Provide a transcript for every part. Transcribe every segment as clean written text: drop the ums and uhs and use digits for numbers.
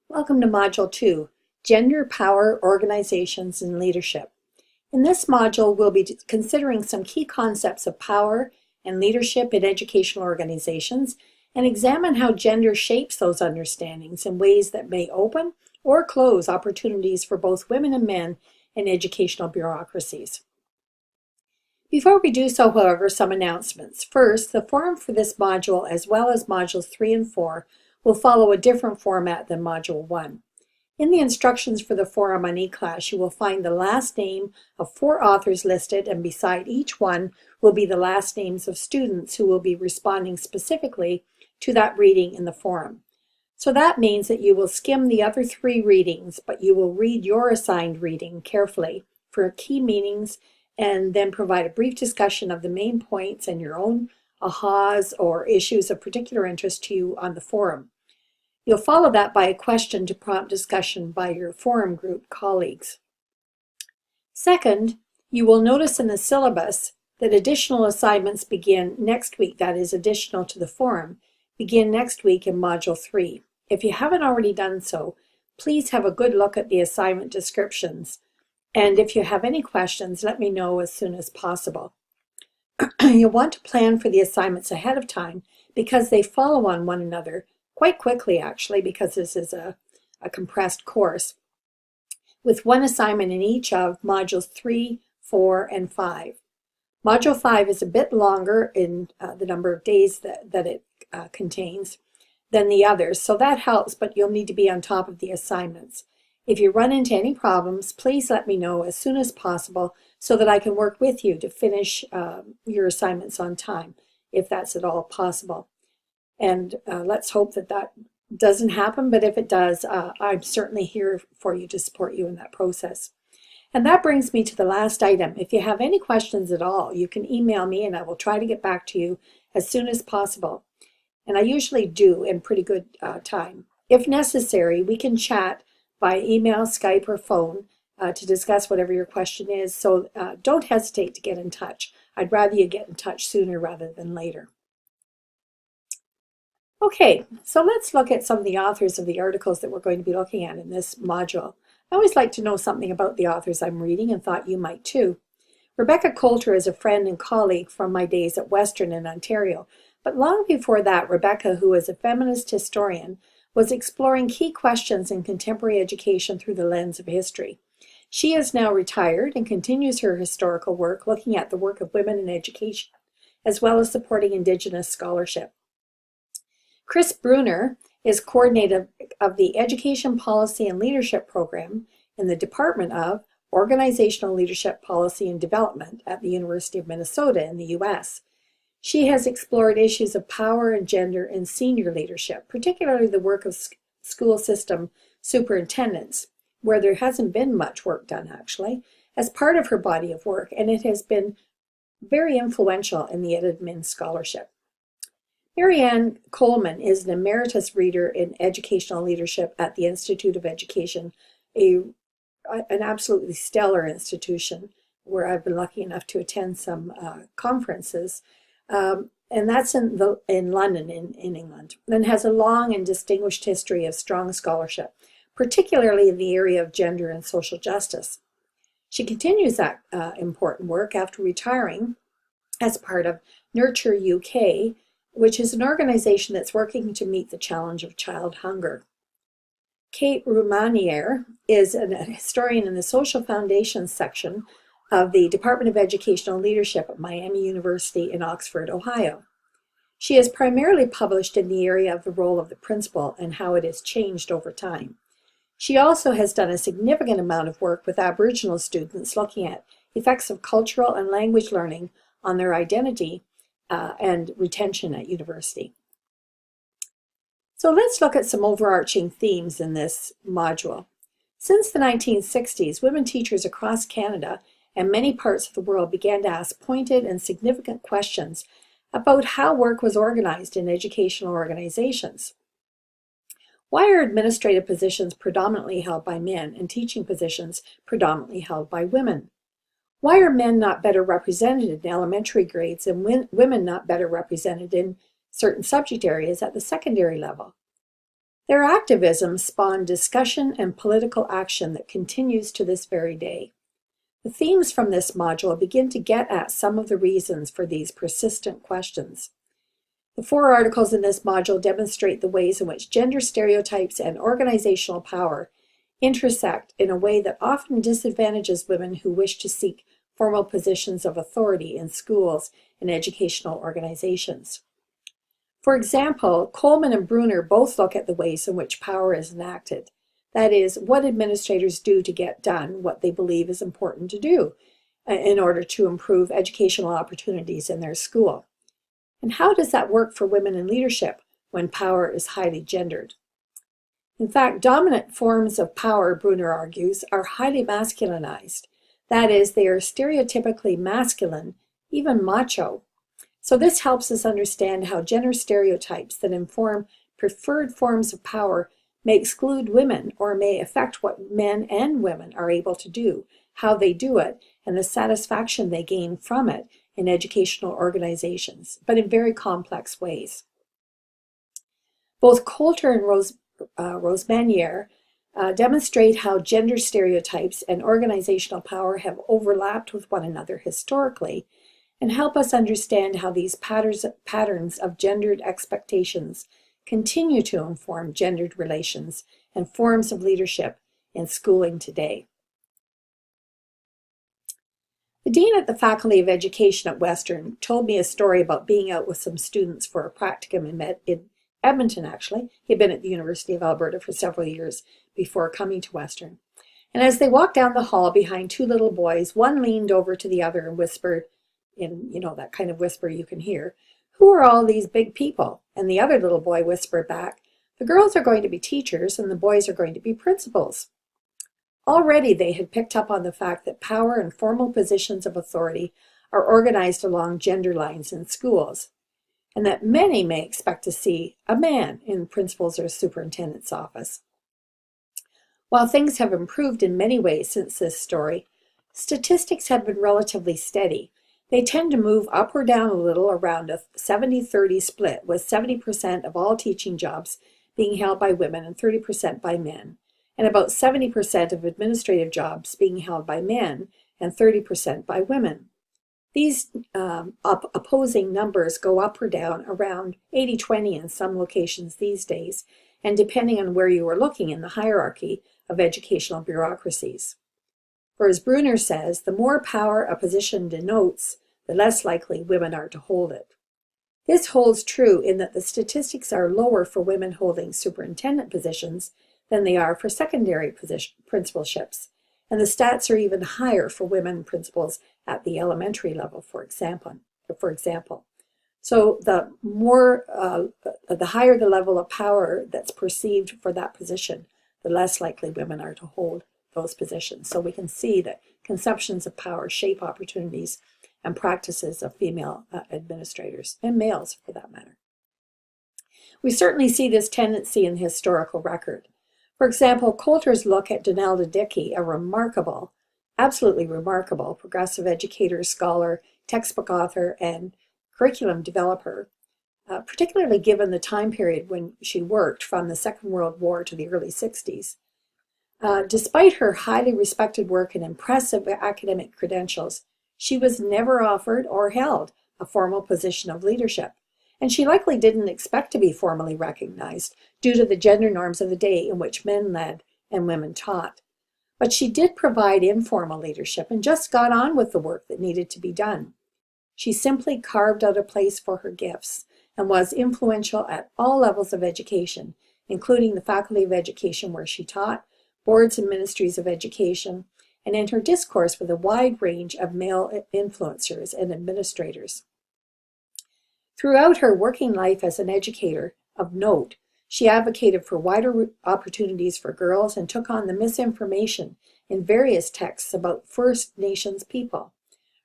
Welcome to Module 2, Gender, Power, Organizations, and Leadership. In this module, we'll be considering some key concepts of power and leadership in educational organizations and examine how gender shapes those understandings in ways that may open or close opportunities for both women and men in educational bureaucracies. Before we do so, however, some announcements. First, the forum for this module, as well as Modules 3 and 4, will follow a different format than Module 1. In the instructions for the forum on eClass, you will find the last name of 4 authors listed, and beside each one will be the last names of students who will be responding specifically to that reading in the forum. So that means that you will skim the other 3 readings, but you will read your assigned reading carefully for key meanings and then provide a brief discussion of the main points and your own ahas or issues of particular interest to you on the forum. You'll follow that by a question to prompt discussion by your forum group colleagues. Second, you will notice in the syllabus that additional assignments begin next week, that is additional to the forum, begin next week in Module 3. If you haven't already done so, please have a good look at the assignment descriptions. And if you have any questions, let me know as soon as possible. You'll want to plan for the assignments ahead of time because they follow on one another quite quickly, actually, because this is a compressed course, with one assignment in each of Modules 3, 4, and 5. Module 5 is a bit longer in the number of days that it contains than the others, so that helps, but you'll need to be on top of the assignments. If you run into any problems, please let me know as soon as possible so that I can work with you to finish your assignments on time, if that's at all possible. And let's hope that that doesn't happen, but if it does, I'm certainly here for you to support you in that process. And that brings me to the last item. If you have any questions at all, you can email me and I will try to get back to you as soon as possible. And I usually do in pretty good time. If necessary, we can chat by email, Skype, or phone to discuss whatever your question is. So don't hesitate to get in touch. I'd rather you get in touch sooner rather than later. Okay, so let's look at some of the authors of the articles that we're going to be looking at in this module. I always like to know something about the authors I'm reading and thought you might too. Rebecca Coulter is a friend and colleague from my days at Western in Ontario, but long before that, Rebecca, who is a feminist historian, was exploring key questions in contemporary education through the lens of history. She is now retired and continues her historical work looking at the work of women in education, as well as supporting Indigenous scholarship. Chris Bruner is coordinator of the Education Policy and Leadership Program in the Department of Organizational Leadership Policy and Development at the University of Minnesota in the U.S. She has explored issues of power and gender in senior leadership, particularly the work of school system superintendents, where there hasn't been much work done actually, as part of her body of work, and it has been very influential in the EdAdmin scholarship. Marianne Coleman is an emeritus reader in educational leadership at the Institute of Education, an absolutely stellar institution where I've been lucky enough to attend some conferences. And that's in London, in England, and has a long and distinguished history of strong scholarship, particularly in the area of gender and social justice. She continues that important work after retiring as part of Nurture UK, which is an organization that's working to meet the challenge of child hunger. Kate Roumaniere is a historian in the Social Foundations section of the Department of Educational Leadership at Miami University in Oxford, Ohio. She has primarily published in the area of the role of the principal and how it has changed over time. She also has done a significant amount of work with Aboriginal students looking at effects of cultural and language learning on their identity and retention at university. So let's look at some overarching themes in this module. Since the 1960s, women teachers across Canada and many parts of the world began to ask pointed and significant questions about how work was organized in educational organizations. Why are administrative positions predominantly held by men and teaching positions predominantly held by women? Why are men not better represented in elementary grades and women not better represented in certain subject areas at the secondary level? Their activism spawned discussion and political action that continues to this very day. The themes from this module begin to get at some of the reasons for these persistent questions. The 4 articles in this module demonstrate the ways in which gender stereotypes and organizational power intersect in a way that often disadvantages women who wish to seek formal positions of authority in schools and educational organizations. For example, Coleman and Bruner both look at the ways in which power is enacted. That is, what administrators do to get done what they believe is important to do in order to improve educational opportunities in their school. And how does that work for women in leadership when power is highly gendered? In fact, dominant forms of power, Bruner argues, are highly masculinized. That is, they are stereotypically masculine, even macho. So this helps us understand how gender stereotypes that inform preferred forms of power may exclude women or may affect what men and women are able to do, how they do it, and the satisfaction they gain from it in educational organizations, but in very complex ways. Both Coulter and Rosmaniere demonstrate how gender stereotypes and organizational power have overlapped with one another historically, and help us understand how these patterns of gendered expectations continue to inform gendered relations and forms of leadership in schooling today. The dean at the Faculty of Education at Western told me a story about being out with some students for a practicum in Edmonton, actually. He had been at the University of Alberta for several years before coming to Western. And as they walked down the hall behind 2 little boys, one leaned over to the other and whispered, in, that kind of whisper you can hear, "Who are all these big people?" And the other little boy whispered back, "The girls are going to be teachers and the boys are going to be principals." Already they had picked up on the fact that power and formal positions of authority are organized along gender lines in schools, and that many may expect to see a man in the principal's or superintendent's office. While things have improved in many ways since this story, statistics have been relatively steady. They tend to move up or down a little around a 70-30 split, with 70% of all teaching jobs being held by women and 30% by men, and about 70% of administrative jobs being held by men and 30% by women. These opposing numbers go up or down around 80-20 in some locations these days, and depending on where you are looking in the hierarchy of educational bureaucracies. For as Bruner says, the more power a position denotes, the less likely women are to hold it. This holds true in that the statistics are lower for women holding superintendent positions than they are for secondary principalships, and the stats are even higher for women principals at the elementary level, for example. So the higher the level of power that's perceived for that position, the less likely women are to hold those positions. So we can see that conceptions of power shape opportunities and practices of female administrators, and males for that matter. We certainly see this tendency in the historical record. For example, Coulter's look at Donalda Dickey, a remarkable, absolutely remarkable progressive educator, scholar, textbook author, and curriculum developer, particularly given the time period when she worked from the Second World War to the early 60s. Despite her highly respected work and impressive academic credentials, she was never offered or held a formal position of leadership, and she likely didn't expect to be formally recognized due to the gender norms of the day in which men led and women taught. But she did provide informal leadership and just got on with the work that needed to be done. She simply carved out a place for her gifts and was influential at all levels of education, including the Faculty of Education where she taught, boards and ministries of education, and in her discourse with a wide range of male influencers and administrators. Throughout her working life as an educator of note, she advocated for wider opportunities for girls and took on the misinformation in various texts about First Nations people.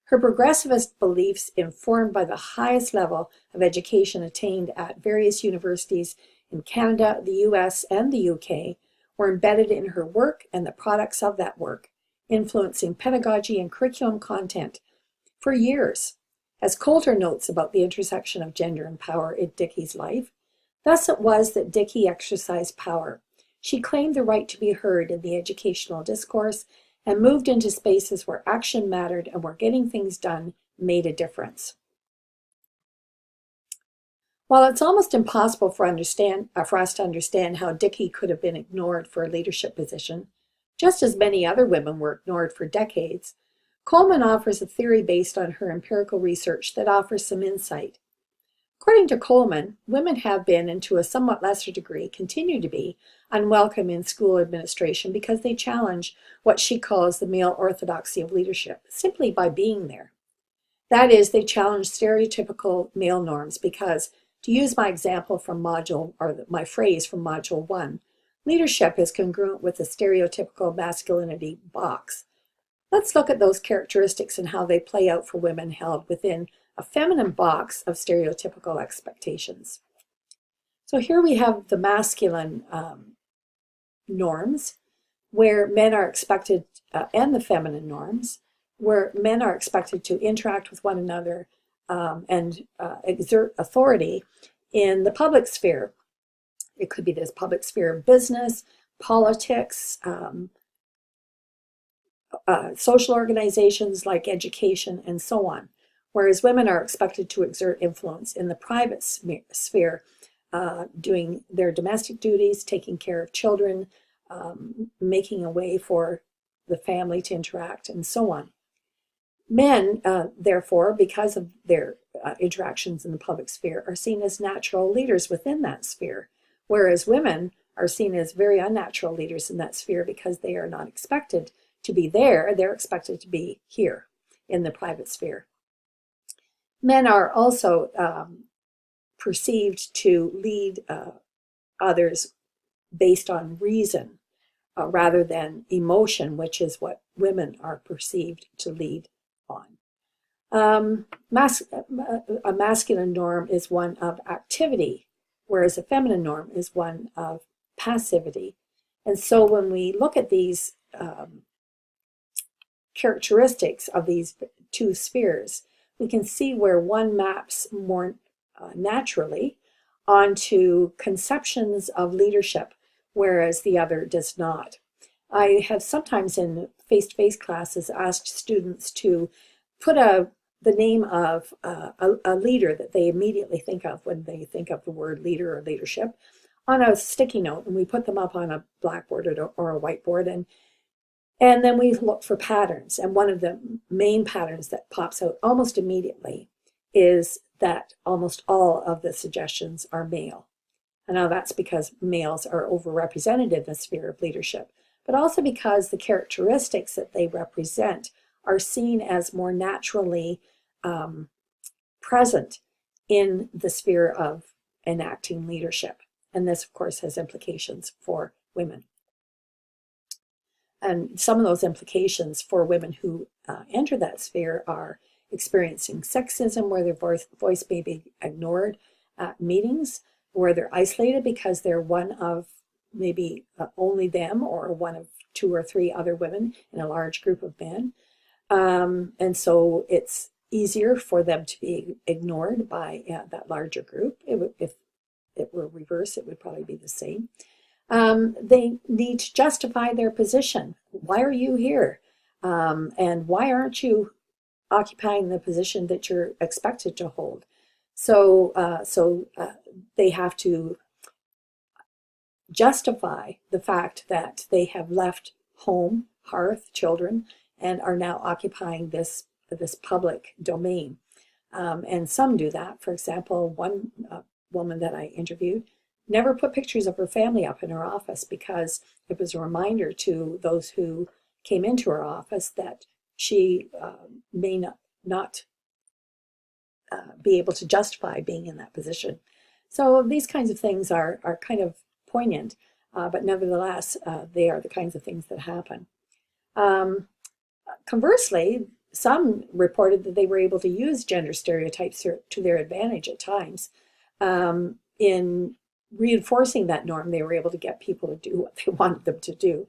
Her progressivist beliefs, informed by the highest level of education attained at various universities in Canada, the US, and the UK, were embedded in her work and the products of that work, influencing pedagogy and curriculum content for years. As Coulter notes about the intersection of gender and power in Dickey's life, Thus it was that Dickey exercised power. She claimed the right to be heard in the educational discourse and moved into spaces where action mattered and where getting things done made a difference. While it's almost impossible for us to understand how Dickey could have been ignored for a leadership position, just as many other women were ignored for decades, Coleman offers a theory based on her empirical research that offers some insight. According to Coleman, women have been, and to a somewhat lesser degree continue to be, unwelcome in school administration because they challenge what she calls the male orthodoxy of leadership simply by being there. That is, they challenge stereotypical male norms because, to use my example from my phrase from Module 1, leadership is congruent with the stereotypical masculinity box. Let's look at those characteristics and how they play out for women held within a feminine box of stereotypical expectations. So here we have the masculine norms, where men are expected, and the feminine norms, where men are expected to interact with one another and exert authority in the public sphere. It could be this public sphere of business, politics, social organizations like education, and so on. Whereas women are expected to exert influence in the private sphere, doing their domestic duties, taking care of children, making a way for the family to interact, and so on. Men, therefore, because of their interactions in the public sphere, are seen as natural leaders within that sphere, whereas women are seen as very unnatural leaders in that sphere because they are not expected to be there, they're expected to be here in the private sphere. Men are also perceived to lead others based on reason rather than emotion, which is what women are perceived to lead on. A masculine norm is one of activity, whereas a feminine norm is one of passivity. And so when we look at these characteristics of these two spheres, we can see where one maps more naturally onto conceptions of leadership, whereas the other does not. I have sometimes in face-to-face classes asked students to put the name of a leader that they immediately think of when they think of the word leader or leadership on a sticky note, and we put them up on a blackboard or a whiteboard, and then we look for patterns. And one of the main patterns that pops out almost immediately is that almost all of the suggestions are male. And now that's because males are overrepresented in the sphere of leadership, but also because the characteristics that they represent are seen as more naturally present in the sphere of enacting leadership. And this, of course, has implications for women. And some of those implications for women who enter that sphere are experiencing sexism, where their voice may be ignored at meetings, where they're isolated because they're one of maybe only them or one of two or three other women in a large group of men. And so it's easier for them to be ignored by that larger group. If it were reversed, it would probably be the same. They need to justify their position. Why are you here? And why aren't you occupying the position that you're expected to hold? So they have to justify the fact that they have left home, hearth, children, and are now occupying this public domain. And some do that. For example, one woman that I interviewed never put pictures of her family up in her office because it was a reminder to those who came into her office that she may not be able to justify being in that position. So these kinds of things are kind of poignant, but nevertheless, they are the kinds of things that happen. Conversely, some reported that they were able to use gender stereotypes to their advantage at times. In reinforcing that norm, they were able to get people to do what they wanted them to do.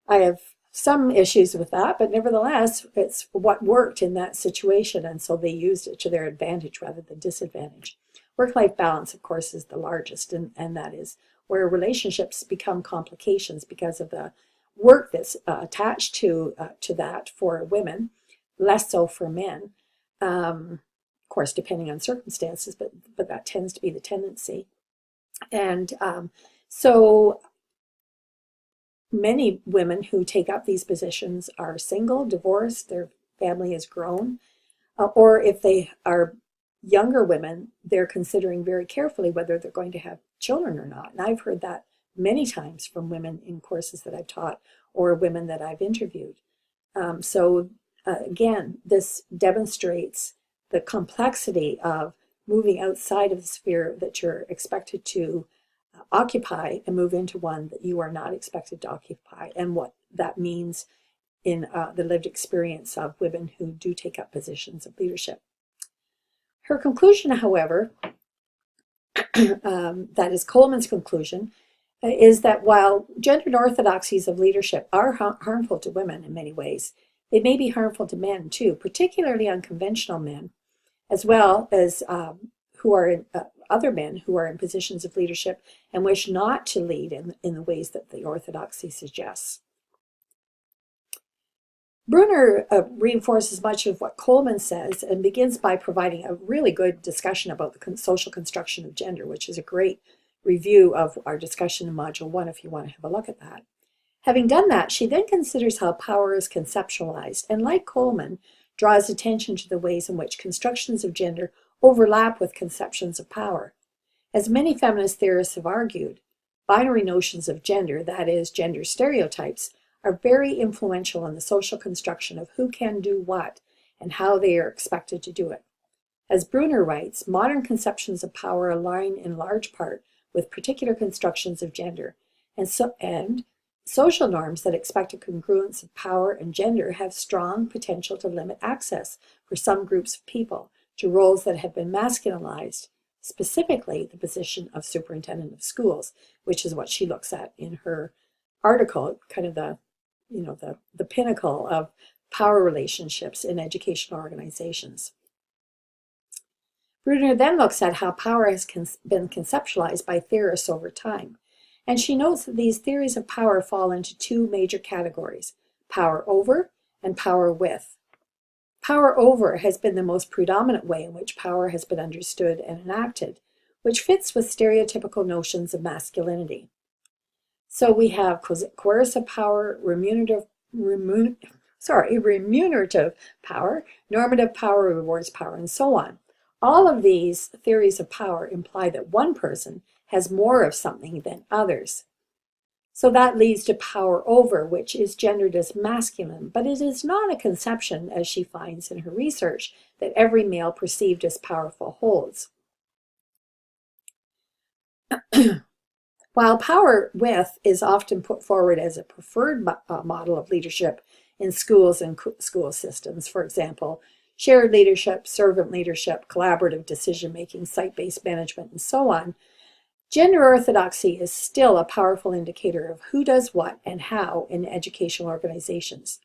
I have some issues with that, but nevertheless, it's what worked in that situation, and so they used it to their advantage rather than disadvantage. Work-life balance, of course, is the largest, and that is where relationships become complications because of the work that's attached to that for women, less so for men. Of course, depending on circumstances, but that tends to be the tendency. And so many women who take up these positions are single, divorced, their family is grown, or if they are younger women, they're considering very carefully whether they're going to have children or not. And I've heard that many times from women in courses that I've taught or women that I've interviewed. Again, this demonstrates the complexity of moving outside of the sphere that you're expected to occupy and move into one that you are not expected to occupy, and what that means in the lived experience of women who do take up positions of leadership. Her conclusion, however, that is Coleman's conclusion, is that while gendered orthodoxies of leadership are harmful to women in many ways, they may be harmful to men too, particularly unconventional men, as well as who are in, other men who are in positions of leadership and wish not to lead in the ways that the orthodoxy suggests. Bruner reinforces much of what Coleman says and begins by providing a really good discussion about the social construction of gender, which is a great review of our discussion in Module 1 if you want to have a look at that. Having done that, she then considers how power is conceptualized, and like Coleman, draws attention to the ways in which constructions of gender overlap with conceptions of power. As many feminist theorists have argued, binary notions of gender, that is, gender stereotypes, are very influential in the social construction of who can do what and how they are expected to do it. As Bruner writes, modern conceptions of power align in large part with particular constructions of gender, and social norms that expect a congruence of power and gender have strong potential to limit access for some groups of people to roles that have been masculinized, specifically the position of superintendent of schools, which is what she looks at in her article, kind of the pinnacle of power relationships in educational organizations. Bruner then looks at how power has been conceptualized by theorists over time, and she notes that these theories of power fall into two major categories: power over and power with. Power over has been the most predominant way in which power has been understood and enacted, which fits with stereotypical notions of masculinity. So we have coercive power, remunerative power, normative power, rewards power, and so on. All of these theories of power imply that one person has more of something than others. So that leads to power over, which is gendered as masculine, but it is not a conception, as she finds in her research, that every male perceived as powerful holds. While power with is often put forward as a preferred model of leadership in schools and school systems, for example, shared leadership, servant leadership, collaborative decision-making, site-based management, and so on, gender orthodoxy is still a powerful indicator of who does what and how in educational organizations.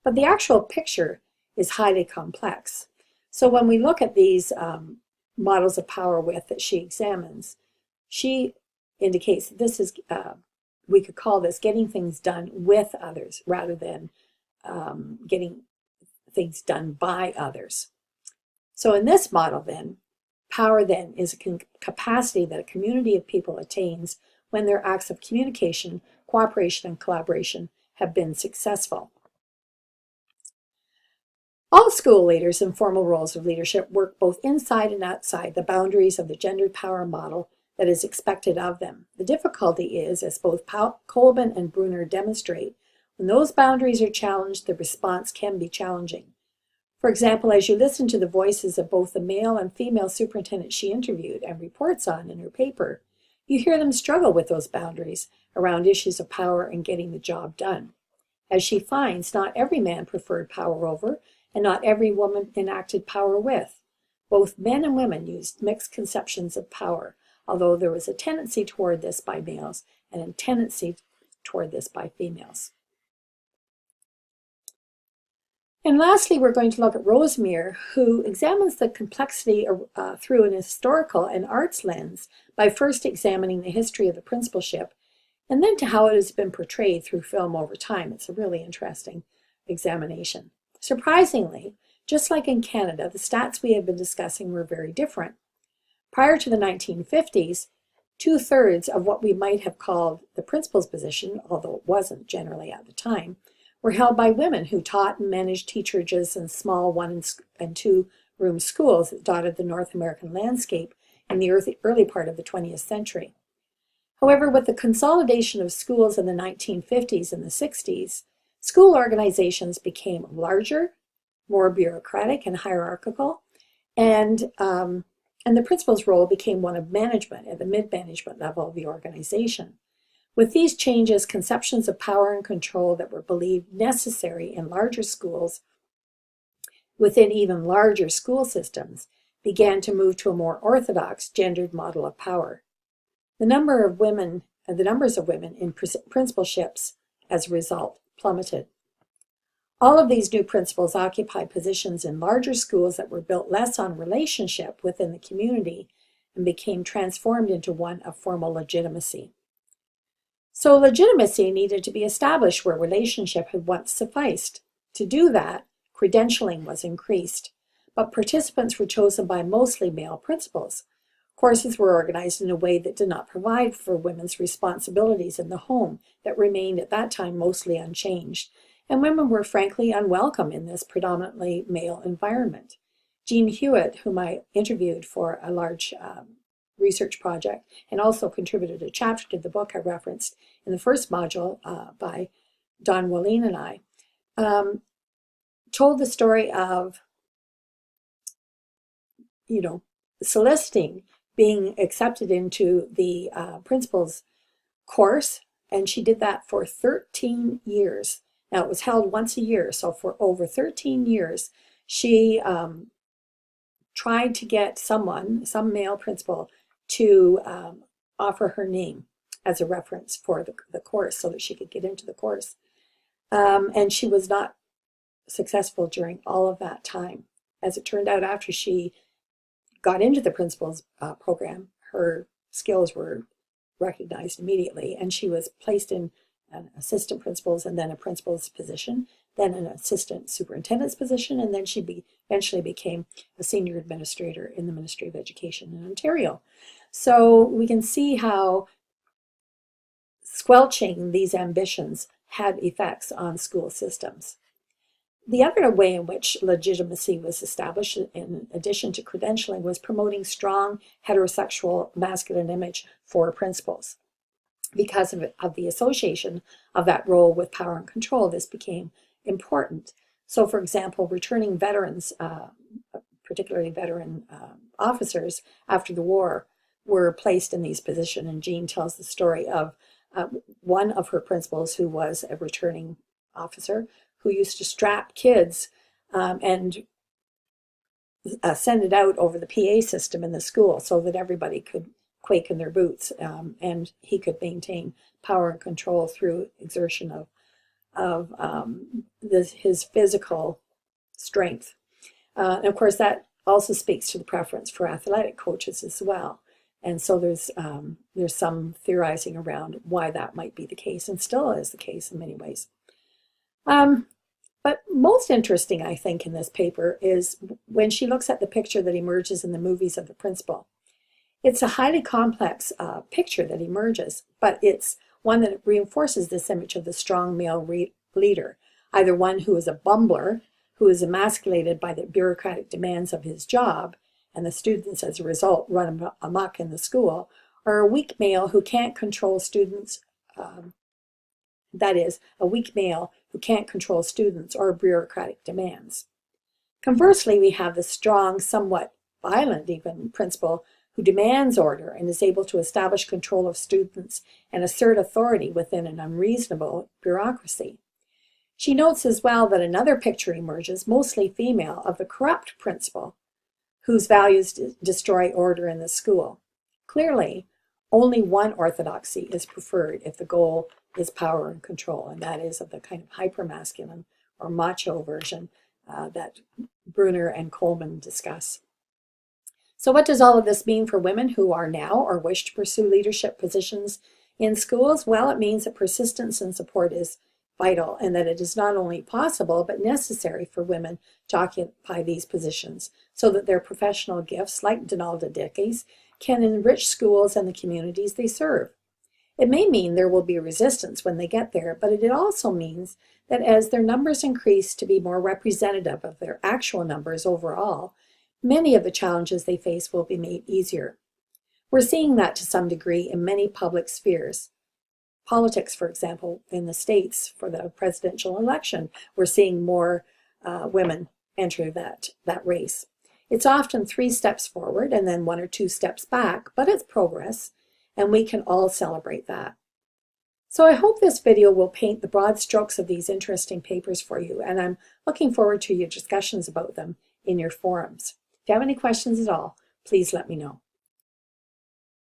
But the actual picture is highly complex. So when we look at these models of power with that she examines, she indicates that this is, we could call this getting things done with others rather than getting things done by others. So in this model then, power then is a capacity that a community of people attains when their acts of communication, cooperation, and collaboration have been successful. All school leaders in formal roles of leadership work both inside and outside the boundaries of the gendered power model that is expected of them. The difficulty is, as both Coleman and Bruner demonstrate, when those boundaries are challenged, the response can be challenging. For example, as you listen to the voices of both the male and female superintendents she interviewed and reports on in her paper, you hear them struggle with those boundaries around issues of power and getting the job done. As she finds, not every man preferred power over, and not every woman enacted power with. Both men and women used mixed conceptions of power, although there was a tendency toward this by males and a tendency toward this by females. And lastly, we're going to look at Rosemeyer, who examines the complexity through an historical and arts lens by first examining the history of the principalship and then to how it has been portrayed through film over time. It's a really interesting examination. Surprisingly, just like in Canada, the stats we have been discussing were very different. Prior to the 1950s, 2/3 of what we might have called the principal's position, although it wasn't generally at the time, were held by women who taught and managed teacherages in small 1- and 2-room schools that dotted the North American landscape in the early part of the 20th century. However, with the consolidation of schools in the 1950s and the 60s, school organizations became larger, more bureaucratic and hierarchical, and the principal's role became one of management at the mid-management level of the organization. With these changes, conceptions of power and control that were believed necessary in larger schools within even larger school systems began to move to a more orthodox gendered model of power. The numbers of women in principalships as a result plummeted. All of these new principals occupied positions in larger schools that were built less on relationship within the community and became transformed into one of formal legitimacy. So legitimacy needed to be established where relationship had once sufficed. To do that, credentialing was increased, but participants were chosen by mostly male principals. Courses were organized in a way that did not provide for women's responsibilities in the home that remained at that time mostly unchanged, and women were frankly unwelcome in this predominantly male environment. Jean Hewitt, whom I interviewed for a large research project and also contributed a chapter to the book I referenced in the first module by Don Wallin and I, told the story of, soliciting being accepted into the principal's course, and she did that for 13 years. Now, it was held once a year, so for over 13 years, she tried to get some male principal, to offer her name as a reference for the course so that she could get into the course. And she was not successful during all of that time. As it turned out, after she got into the principal's program, her skills were recognized immediately, and she was placed in an assistant principal's and then a principal's position, then an assistant superintendent's position, and then she eventually became a senior administrator in the Ministry of Education in Ontario. So we can see how squelching these ambitions had effects on school systems. The other way in which legitimacy was established, in addition to credentialing, was promoting strong heterosexual masculine image for principals. Because of the association of that role with power and control, this became important. So, for example, returning veterans, particularly veteran officers after the war, were placed in these positions. And Jean tells the story of one of her principals who was a returning officer who used to strap kids and send it out over the PA system in the school so that everybody could quake in their boots, and he could maintain power and control through exertion of his physical strength. And of course, that also speaks to the preference for athletic coaches as well. And so there's some theorizing around why that might be the case, and still is the case in many ways. But most interesting, I think, in this paper is when she looks at the picture that emerges in the movies of the principal. It's a highly complex picture that emerges, but it's one that reinforces this image of the strong male leader, either one who is a bumbler, who is emasculated by the bureaucratic demands of his job, and the students, as a result, run amok in the school, or a weak male who can't control students, that is, a weak male who can't control students or bureaucratic demands. Conversely, we have the strong, somewhat violent even, principal who demands order and is able to establish control of students and assert authority within an unreasonable bureaucracy. She notes as well that another picture emerges, mostly female, of the corrupt principal, whose values destroy order in the school. Clearly, only one orthodoxy is preferred if the goal is power and control, and that is of the kind of hypermasculine or macho version that Bruner and Coleman discuss. So what does all of this mean for women who are now or wish to pursue leadership positions in schools? Well, it means that persistence and support is vital, and that it is not only possible but necessary for women to occupy these positions so that their professional gifts, like Donalda Dickey's, can enrich schools and the communities they serve. It may mean there will be resistance when they get there, but it also means that as their numbers increase to be more representative of their actual numbers overall, many of the challenges they face will be made easier. We're seeing that to some degree in many public spheres. Politics, for example, in the States for the presidential election, we're seeing more women enter that race. It's often 3 steps forward and then 1 or 2 steps back, but it's progress, and we can all celebrate that. So I hope this video will paint the broad strokes of these interesting papers for you, and I'm looking forward to your discussions about them in your forums. If you have any questions at all, please let me know.